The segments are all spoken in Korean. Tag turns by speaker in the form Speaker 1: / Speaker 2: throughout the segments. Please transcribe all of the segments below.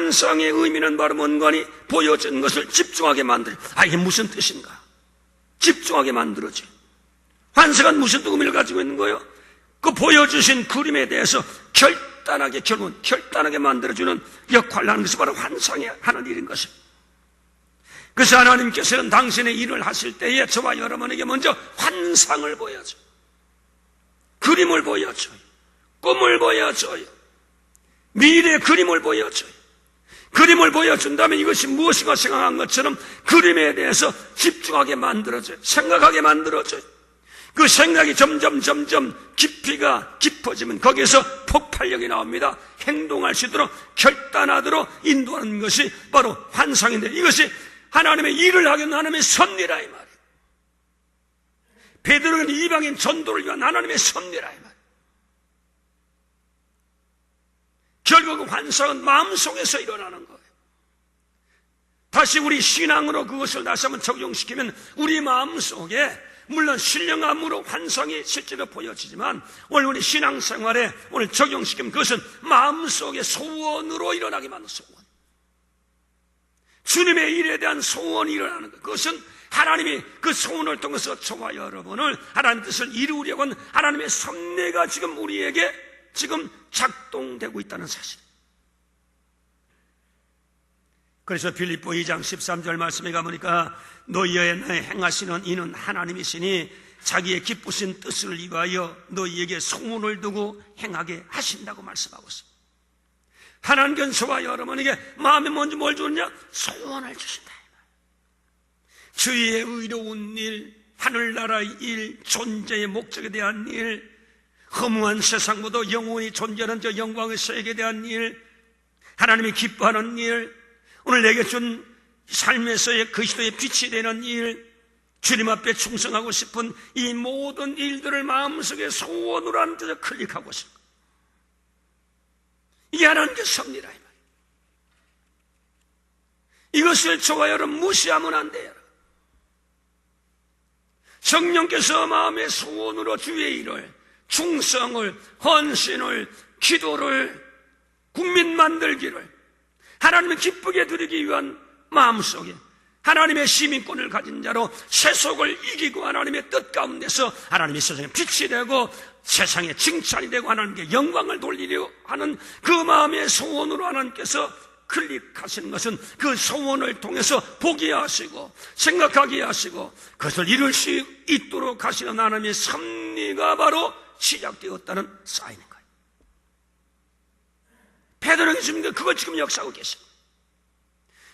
Speaker 1: 환상의 의미는 바로 뭔가니 보여진 것을 집중하게 만들어. 이게 무슨 뜻인가? 집중하게 만들어져. 환상은 무슨 의미를 가지고 있는 거예요? 그 보여주신 그림에 대해서 결국은 결단하게 만들어주는 역할을 하는 것이 바로 환상이 하는 일인 것입니다. 그래서 하나님께서는 당신의 일을 하실 때에 저와 여러분에게 먼저 환상을 보여줘요. 그림을 보여줘요. 꿈을 보여줘요. 미래의 그림을 보여줘요. 그림을 보여준다면 이것이 무엇인가 생각한 것처럼 그림에 대해서 집중하게 만들어줘요. 생각하게 만들어줘요. 그 생각이 점점 깊이가 깊어지면 거기에서 폭발력이 나옵니다. 행동할 수 있도록 결단하도록 인도하는 것이 바로 환상인데, 이것이 하나님의 일을 하기 위한 하나님의 섭리라 이 말이에요. 베드로는 이방인 전도를 위한 하나님의 섭리라 이 말이에요. 결국 환상은 마음속에서 일어나는 거예요. 다시 우리 신앙으로 그것을 다시 한번 적용시키면 우리 마음속에 물론 신령함으로 환상이 실제로 보여지지만 오늘 우리 신앙생활에 오늘 적용시키면 그것은 마음속의 소원으로 일어나게 만든 소원. 주님의 일에 대한 소원이 일어나는 것. 그것은 하나님이 그 소원을 통해서 저와 여러분을 하나님 뜻을 이루려고 하는 하나님의 섭리가 지금 우리에게 지금 작동되고 있다는 사실. 그래서 빌립보 2장 13절 말씀에 가보니까 너희의 행하시는 이는 하나님이시니 자기의 기쁘신 뜻을 위하여 너희에게 소원을 두고 행하게 하신다고 말씀하고 있습니다. 하나님께서 저와 여러분에게 마음에 먼저 뭘 주느냐? 소원을 주신다. 주의 의로운 일, 하늘나라의 일, 존재의 목적에 대한 일, 허무한 세상보다 영원히 존재하는 저 영광의 세계에 대한 일, 하나님이 기뻐하는 일, 오늘 내게 준 삶에서의 그리스도의 빛이 되는 일, 주님 앞에 충성하고 싶은 이 모든 일들을 마음속에 소원으로 하는 데서 클릭하고 싶은 거예요. 이게 하나님의 섭리라 이 말이에요. 이것을 저와 여러분 무시하면 안 돼요. 성령께서 마음의 소원으로 주의 일을, 충성을, 헌신을, 기도를, 국민 만들기를 하나님을 기쁘게 드리기 위한 마음속에 하나님의 시민권을 가진 자로 세속을 이기고 하나님의 뜻 가운데서 하나님의 세상에 빛이 되고 세상에 칭찬이 되고 하나님께 영광을 돌리려 하는 그 마음의 소원으로 하나님께서 클릭하시는 것은 그 소원을 통해서 보게 하시고 생각하게 하시고 그것을 이룰 수 있도록 하시는 하나님의 섭리가 바로 시작되었다는 사인인 거예요. 베드로에게 지금 그걸 지금 역사하고 계십니다.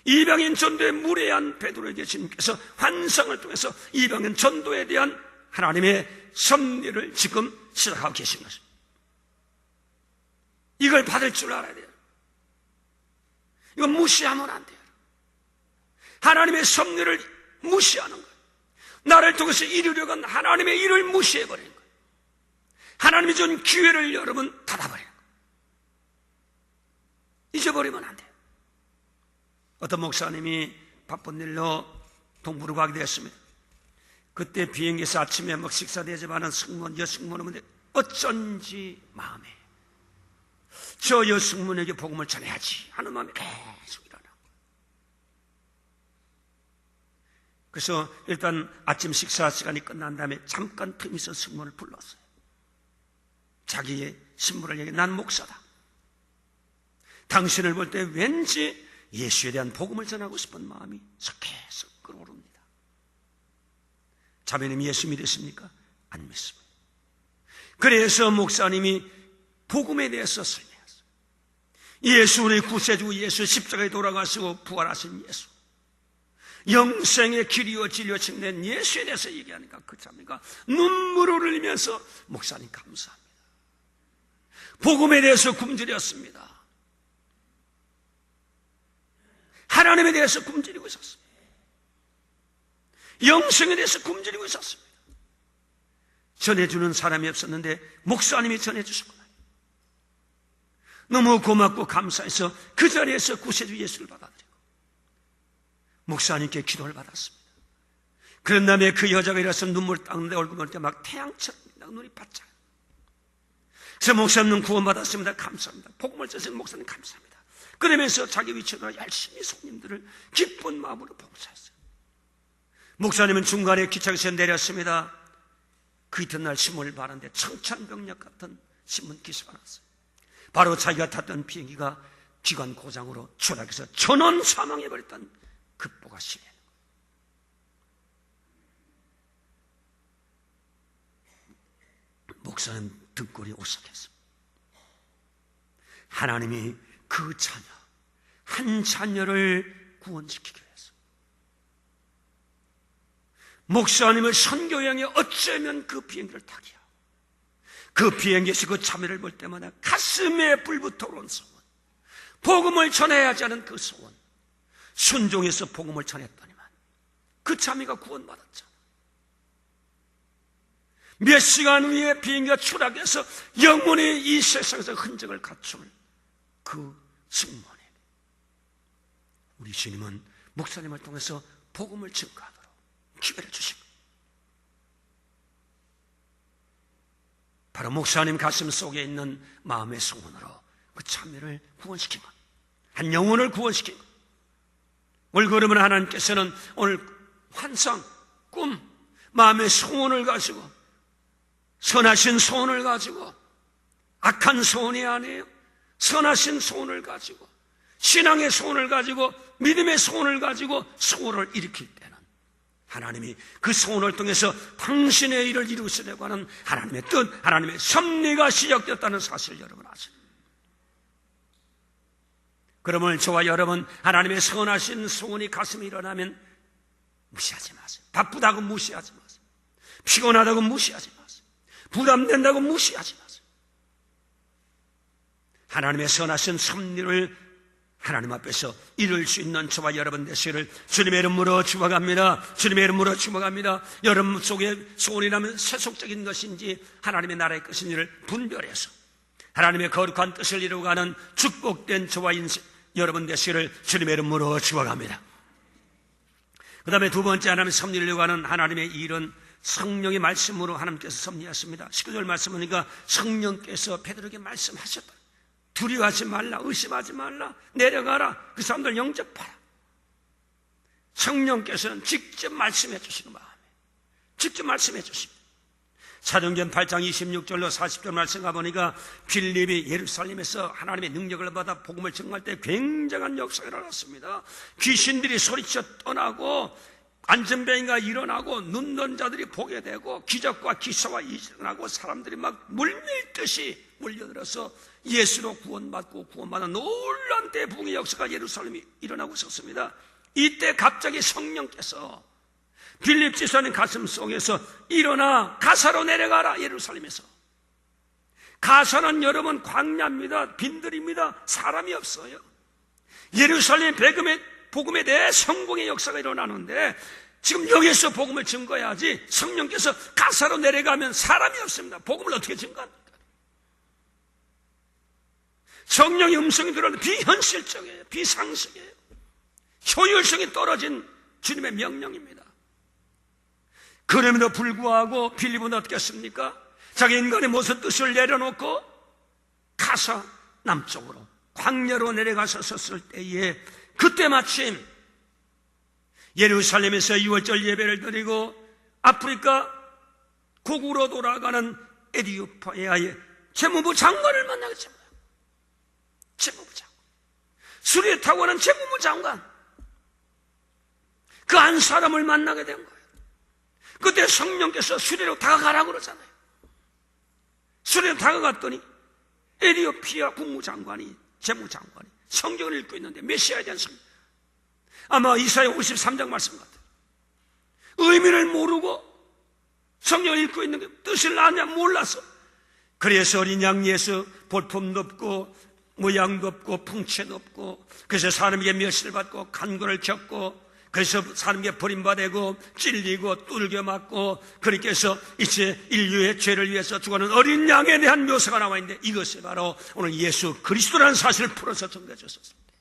Speaker 1: 이방인 전도에 무례한 베드로에게 주님께서 환상을 통해서 이방인 전도에 대한 하나님의 섭리를 지금 시작하고 계신 것입니다. 이걸 받을 줄 알아야 돼요. 이건 무시하면 안 돼요. 하나님의 섭리를 무시하는 거예요. 나를 통해서 이루려고 한 하나님의 일을 무시해버리는 거예요. 하나님이 준 기회를 여러분 닫아버리는 거예요. 잊어버리면 안 돼요. 어떤 목사님이 바쁜 일로 동부로 가게 되었습니다. 그때 비행기에서 아침에 막 식사 대접하는 승무원, 여승무원은 근데 어쩐지 마음에 저 여승무원에게 복음을 전해야지 하는 마음이 계속 일어나고, 그래서 일단 아침 식사 시간이 끝난 다음에 잠깐 틈이 있어 승무원을 불렀어요. 자기의 신분을 얘기해. 난 목사다. 당신을 볼 때 왠지 예수에 대한 복음을 전하고 싶은 마음이 계속 끌어오릅니다. 자매님 예수 믿으십니까? 안 믿습니다. 그래서 목사님이 복음에 대해서 설명했어요. 예수, 우리 구세주 예수, 십자가에 돌아가시고 부활하신 예수, 영생의 길이요 진리요 증된 예수에 대해서 얘기하니까 그 자매가 눈물을 흘리면서 목사님 감사합니다. 복음에 대해서 굶주렸습니다. 하나님에 대해서 굶주리고 있었습니다. 영생에 대해서 굶주리고 있었습니다. 전해주는 사람이 없었는데 목사님이 전해주셨구나. 너무 고맙고 감사해서 그 자리에서 구세주 예수를 받아들이고 목사님께 기도를 받았습니다. 그런 다음에 그 여자가 일어서 눈물을 닦는데 얼굴 볼 때 막 태양처럼 눈이 바짝. 그래서 목사님 구원받았습니다. 감사합니다. 복음을 주신 목사님 감사합니다. 그러면서 자기 위치로 열심히 손님들을 기쁜 마음으로 봉사했어요. 목사님은 중간에 기차에서 내렸습니다. 그 이튿날 신문을 봤는데 청천벽력 같은 신문 기사가 났어요. 바로 자기가 탔던 비행기가 기관 고장으로 추락해서 전원 사망해버렸다는 급보가 실려요. 목사는 등골이 오싹했습니다. 하나님이 그 자녀, 한 자녀를 구원시키기 위해서 목사님의 선교 여행에 어쩌면 그 비행기를 타게 하고 그 비행기에서 그 자매를 볼 때마다 가슴에 불붙어 오른 소원, 복음을 전해야 하지 않은 그 소원, 순종해서 복음을 전했더니만 그 자매가 구원받았잖아. 몇 시간 후에 비행기가 추락해서 영원히 이 세상에서 흔적을 갖출 그 승무원에게 우리 주님은 목사님을 통해서 복음을 증거하도록 기회를 주신 거예요. 바로 목사님 가슴 속에 있는 마음의 소원으로 그 참여를 구원시킨 것, 한 영혼을 구원시킨 것. 오늘 그러면 하나님께서는 오늘 환상, 꿈, 마음의 소원을 가지고, 선하신 소원을 가지고, 악한 소원이 아니에요. 선하신 소원을 가지고, 신앙의 소원을 가지고, 믿음의 소원을 가지고 소원을 일으킬 때는 하나님이 그 소원을 통해서 당신의 일을 이루시려고 하는 하나님의 뜻, 하나님의 섭리가 시작되었다는 사실을 여러분 아시죠? 그러면 저와 여러분, 하나님의 선하신 소원이 가슴에 일어나면 무시하지 마세요. 바쁘다고 무시하지 마세요. 피곤하다고 무시하지 마세요. 부담된다고 무시하지 마세요. 하나님의 선하신 섭리를 하나님 앞에서 이룰 수 있는 저와 여러분 되시기를 주님의 이름으로 축원합니다. 주님의 이름으로 축원합니다. 여러분 속에 소원이라면 세속적인 것인지 하나님의 나라의 것인지를 분별해서 하나님의 거룩한 뜻을 이루어가는 축복된 저와 인생 여러분 되시기를 주님의 이름으로 축원합니다. 그 다음에 두 번째 하나님의 섭리를 이루어가는 하나님의 일은 성령의 말씀으로 하나님께서 섭리하십니다. 19절 말씀하니까 성령께서 베드로에게 말씀하셨다. 두려워하지 말라, 의심하지 말라, 내려가라, 그 사람들 영접하라. 성령께서는 직접 말씀해 주시는 마음에 직접 말씀해 주십니다. 사도행전 8장 26절로 40절 말씀 가보니까 빌립이 예루살렘에서 하나님의 능력을 받아 복음을 증거할 때 굉장한 역사가 일어났습니다. 귀신들이 소리쳐 떠나고 안전병이가 일어나고 눈먼 자들이 보게 되고 기적과 기사가 일어나고 사람들이 막 물밀듯이 몰려들어서 예수로 구원받고 구원받는 놀라운 대부흥의 역사가 예루살렘에 일어나고 있었습니다. 이때 갑자기 성령께서 빌립 지사님 가슴 속에서 일어나 가사로 내려가라. 예루살렘에서 가사는 여러분 광야입니다. 빈들입니다. 사람이 없어요. 예루살렘 복음에 대해 성공의 역사가 일어나는데 지금 여기서 복음을 증거해야지 성령께서 가사로 내려가면 사람이 없습니다. 복음을 어떻게 증거합니까? 성령의 음성이 들어오는데 비현실적이에요. 비상식이에요. 효율성이 떨어진 주님의 명령입니다. 그럼에도 불구하고 빌립은 어떻게 했습니까? 자기 인간의 모습 뜻을 내려놓고 가사 남쪽으로 광야로 내려가서 섰을 때에 그때 마침 예루살렘에서 2월절 예배를 드리고 아프리카 고국으로 돌아가는 에티오피아의 재무부 장관을 만나게 됩니다. 재무부 장관, 수리에 타고 가는 재무부 장관, 그 한 사람을 만나게 된 거예요. 그때 성령께서 수리로 다가가라고 그러잖아요. 수리로 다가갔더니 에티오피아 국무장관이, 재무장관이 성경을 읽고 있는데 메시아에 대한 성경, 아마 이사야 53장 말씀 같아요. 의미를 모르고 성경을 읽고 있는 게 뜻을 아냐 몰라서, 그래서 어린 양 예수 볼품도 없고 모양도 없고 풍채도 없고, 그래서 사람에게 멸시를 받고 간고를 겪고, 그래서 사람에게 버림받고 찔리고 뚫겨 맞고, 그렇게 해서 이제 인류의 죄를 위해서 죽어가는 어린 양에 대한 묘사가 나와 있는데, 이것이 바로 오늘 예수 그리스도라는 사실을 풀어서 전해 주셨습니다.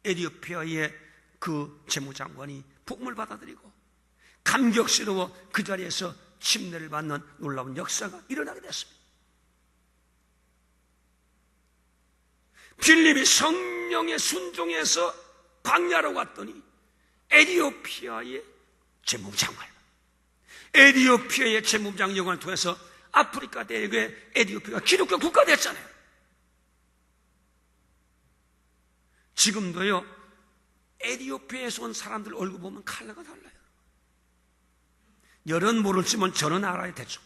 Speaker 1: 에티오피아의 그 재무장관이 복음을 받아들이고 감격스러워 그 자리에서 침례를 받는 놀라운 역사가 일어나게 됐습니다. 빌립이 성령의 순종에서 광야로 갔더니 에티오피아의 재무장관, 에티오피아의 재무장 영화를 통해서 아프리카 대륙의 에티오피아가 기독교 국가 됐잖아요. 지금도요, 에티오피아에서 온 사람들 얼굴 보면 컬러가 달라요. 여러분 모를지만 저는 알아요. 대충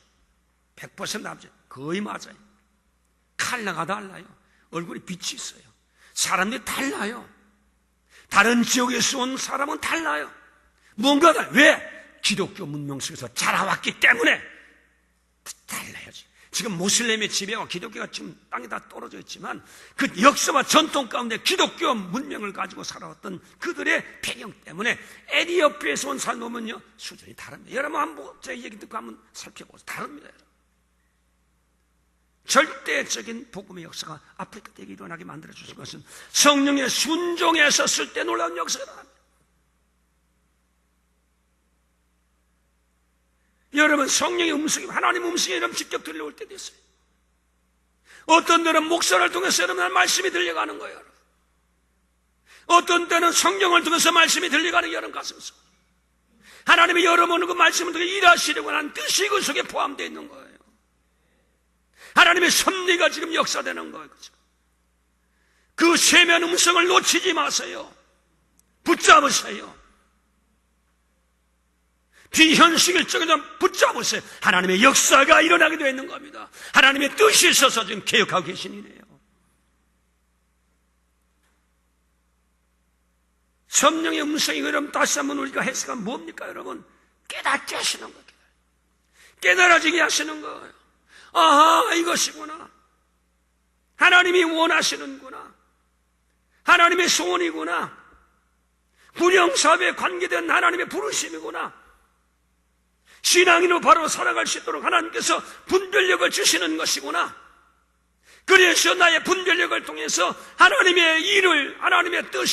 Speaker 1: 100% 남자 거의 맞아요. 컬러가 달라요. 얼굴에 빛이 있어요. 사람들이 달라요. 다른 지역에서 온 사람은 달라요. 뭔가 달라요. 왜? 기독교 문명 속에서 자라왔기 때문에 달라야지. 지금 모슬렘의 지배와 기독교가 지금 땅에 다 떨어져 있지만 그 역사와 전통 가운데 기독교 문명을 가지고 살아왔던 그들의 배경 때문에 에티오피아에서 온 사람 보면요 수준이 다릅니다. 여러분 한번 제 얘기 듣고 한번 살펴보세요. 다릅니다. 여러분. 절대적인 복음의 역사가 아프리카 대륙에 일어나게 만들어주신 것은 성령의 순종에 섰을 때 놀라운 역사가 일어납니다. 여러분 성령의 음성이 하나님의 음성이 여러분 직접 들려올 때도 있어요. 어떤 때는 목사를 통해서 여러분 말씀이 들려가는 거예요. 여러분. 어떤 때는 성령을 통해서 말씀이 들려가는 여러분 가슴속 하나님이 여러분 그 말씀을 통해 일하시려고 하는 뜻이 그 속에 포함되어 있는 거예요. 하나님의 섭리가 지금 역사되는 거예요. 그 세면 음성을 놓치지 마세요. 붙잡으세요. 비현실적으로 붙잡으세요. 하나님의 역사가 일어나게 되어 있는 겁니다. 하나님의 뜻이 있어서 지금 개혁하고 계신 일이에요. 성령의 음성이 여러분 다시 한번 우리가 해석하면 뭡니까 여러분? 깨닫게 하시는 거예요. 깨달아지게 하시는 거예요. 아하 이것이구나. 하나님이 원하시는구나. 하나님의 소원이구나. 군영사업에 관계된 하나님의 부르심이구나. 신앙인으로 바로 살아갈 수 있도록 하나님께서 분별력을 주시는 것이구나. 그래서 나의 분별력을 통해서 하나님의 일을, 하나님의 뜻을